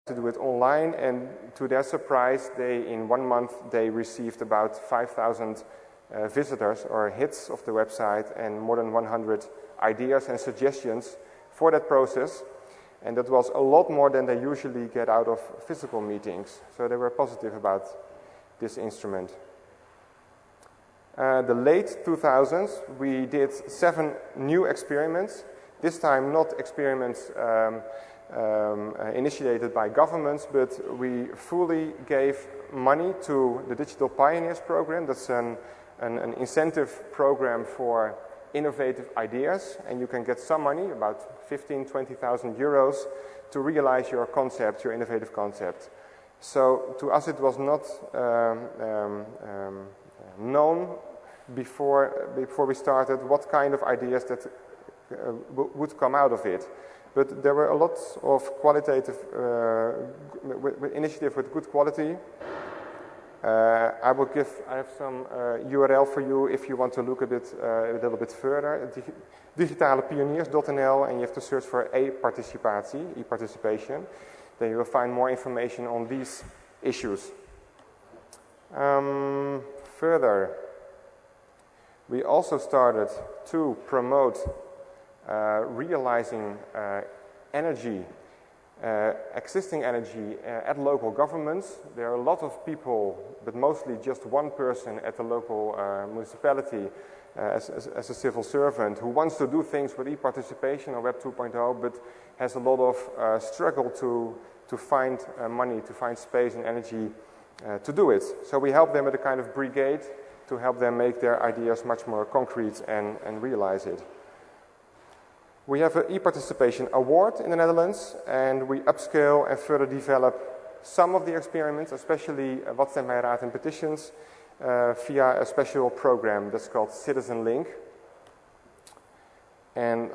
to do it online, and to their surprise, in 1 month they received about 5,000 visitors or hits of the website and more than 100 ideas and suggestions for that process. And that was a lot more than they usually get out of physical meetings. So they were positive about this instrument. The late 2000s, we did 7 new experiments. This time not experiments initiated by governments, but we fully gave money to the Digital Pioneers program. That's an incentive program for innovative ideas, and you can get some money, about 15,000–20,000 euros, to realize your concept, your innovative concept. So to us it was not known before we started what kind of ideas that would come out of it. But there were a lot of qualitative initiatives with good quality. I have some URL for you if you want to look a little bit further. Digitalepioniers.nl, and you have to search for e-participation. Then you will find more information on these issues. Further, we also started to promote realizing existing energy at local governments. There are a lot of people, but mostly just one person at the local municipality as a civil servant who wants to do things with e-participation or Web 2.0, but has a lot of struggle to find money, to find space and energy to do it. So we help them with a kind of brigade to help them make their ideas much more concrete and realize it. We have an e-participation award in the Netherlands, and we upscale and further develop some of the experiments, especially Wat stemt mijn raad en petitions, via a special program that's called Citizen Link. And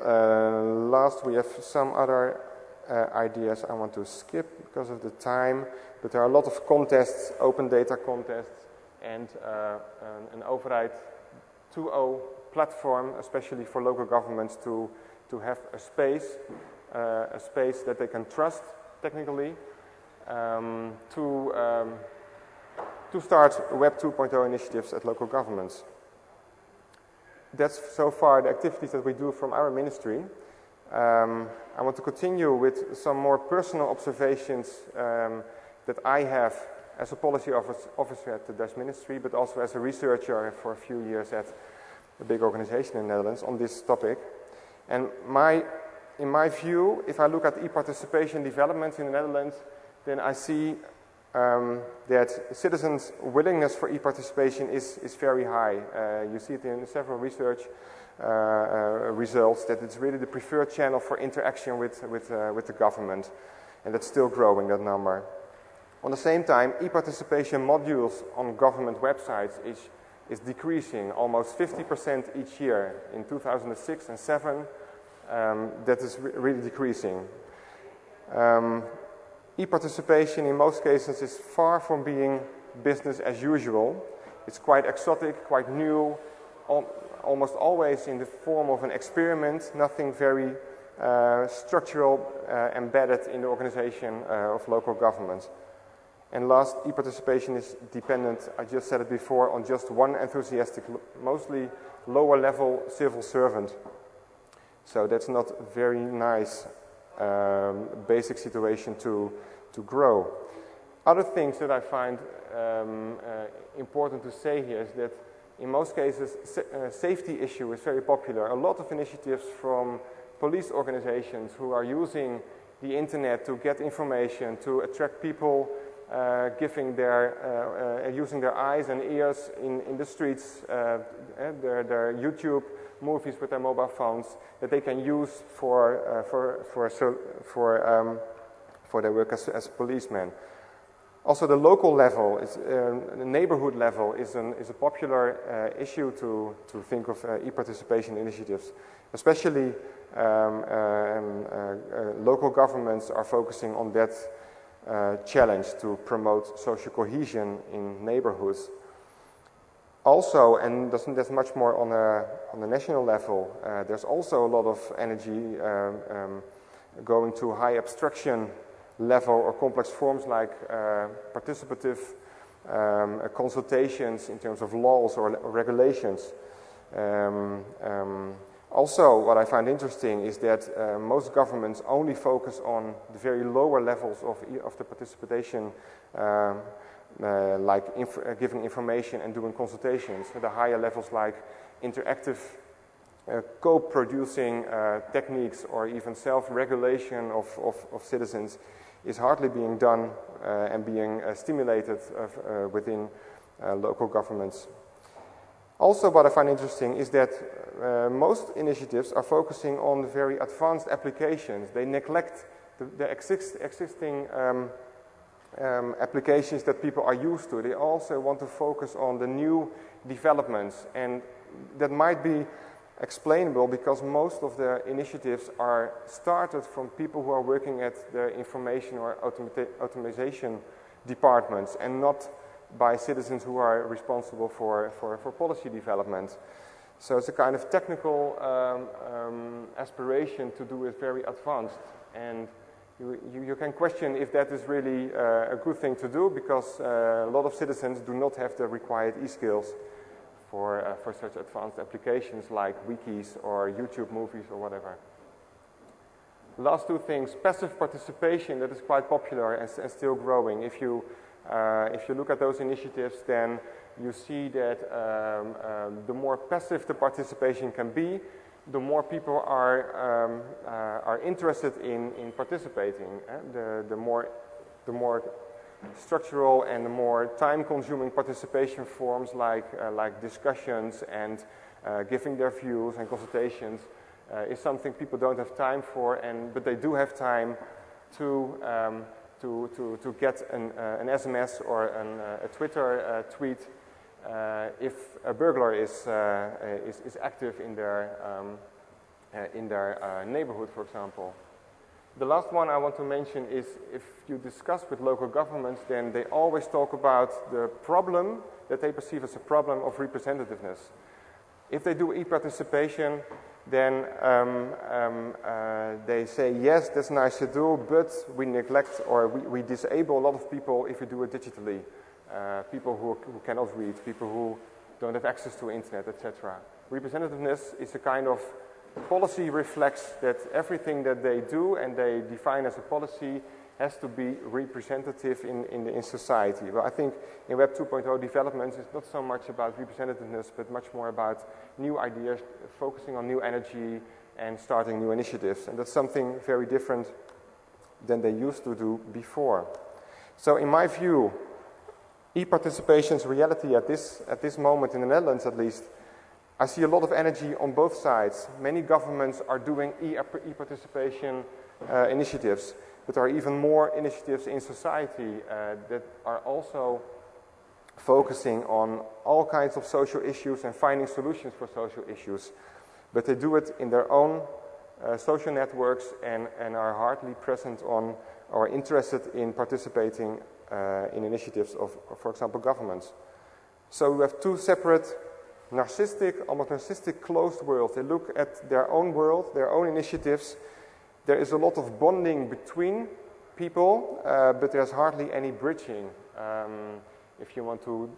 last, we have some other ideas I want to skip because of the time, but there are a lot of contests, open data contests, and an Overheid 2.0 platform, especially for local governments to have a space that they can trust technically, to start Web 2.0 initiatives at local governments. That's so far the activities that we do from our ministry. I want to continue with some more personal observations that I have as a policy officer at the Dutch ministry, but also as a researcher for a few years at a big organization in the Netherlands on this topic. And in my view, if I look at e-participation developments in the Netherlands, then I see that citizens' willingness for e-participation is very high. You see it in several research results that it's really the preferred channel for interaction with the government, and that's still growing, that number. On the same time, e-participation modules on government websites is decreasing almost 50% each year. In 2006 and 2007, that is really decreasing. E-participation in most cases is far from being business as usual. It's quite exotic, quite new, almost always in the form of an experiment, nothing very structural, embedded in the organization of local governments. And last, e-participation is dependent, I just said it before, on just one enthusiastic, mostly lower level civil servant. So that's not a very nice basic situation to grow. Other things that I find important to say here is that in most cases safety issue is very popular. A lot of initiatives from police organizations who are using the internet to get information, to attract people, using their eyes and ears in the streets, their YouTube movies with their mobile phones that they can use for their work as policemen. Also, the local level, the neighborhood level, is a popular issue to think of e-participation initiatives. Especially local governments are focusing on that challenge to promote social cohesion in neighborhoods. Also, and that's much more on a national level, there's also a lot of energy going to high abstraction level or complex forms like participative consultations in terms of laws or regulations. Also, what I find interesting is that most governments only focus on the very lower levels of the participation, like giving information and doing consultations. The higher levels like interactive co-producing techniques or even self-regulation of citizens is hardly being done and being stimulated within local governments. Also, what I find interesting is that most initiatives are focusing on the very advanced applications. They neglect the existing applications that people are used to. They also want to focus on the new developments, and that might be explainable because most of the initiatives are started from people who are working at the information or automation departments and not by citizens who are responsible for policy development. So it's a kind of technical aspiration to do it very advanced, and you can question if that is really a good thing to do, because a lot of citizens do not have the required e-skills for such advanced applications like wikis or YouTube movies or whatever. Last two things: passive participation, that is quite popular and still growing. If you look at those initiatives, then you see that the more passive the participation can be, the more people are interested in participating. The more structural and the more time-consuming participation forms like discussions and giving their views and consultations is something people don't have time for, but they do have time to get an SMS or a Twitter tweet if a burglar is active in their neighborhood, for example. The last one I want to mention is, if you discuss with local governments, then they always talk about the problem that they perceive as a problem of representativeness. If they do e-participation, then they say, yes, that's nice to do, but we neglect or we disable a lot of people if we do it digitally. People who cannot read, people who don't have access to internet, etc. Representativeness is a kind of policy reflex that everything that they do and they define as a policy has to be representative in society. Well, I think in Web 2.0 developments it's not so much about representativeness, but much more about new ideas, focusing on new energy and starting new initiatives. And that's something very different than they used to do before. So in my view, e-participation's reality at this moment, in the Netherlands at least, I see a lot of energy on both sides. Many governments are doing e-participation initiatives, but there are even more initiatives in society that are also focusing on all kinds of social issues and finding solutions for social issues. But they do it in their own social networks and are hardly present on or interested in participating in initiatives of, for example, governments. So we have two separate almost narcissistic closed worlds. They look at their own world, their own initiatives. There is a lot of bonding between people, but there's hardly any bridging. If you want to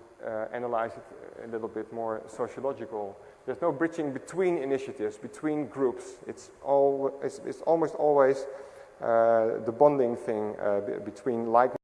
analyze it a little bit more sociological, there's no bridging between initiatives, between groups. It's almost always the bonding thing between like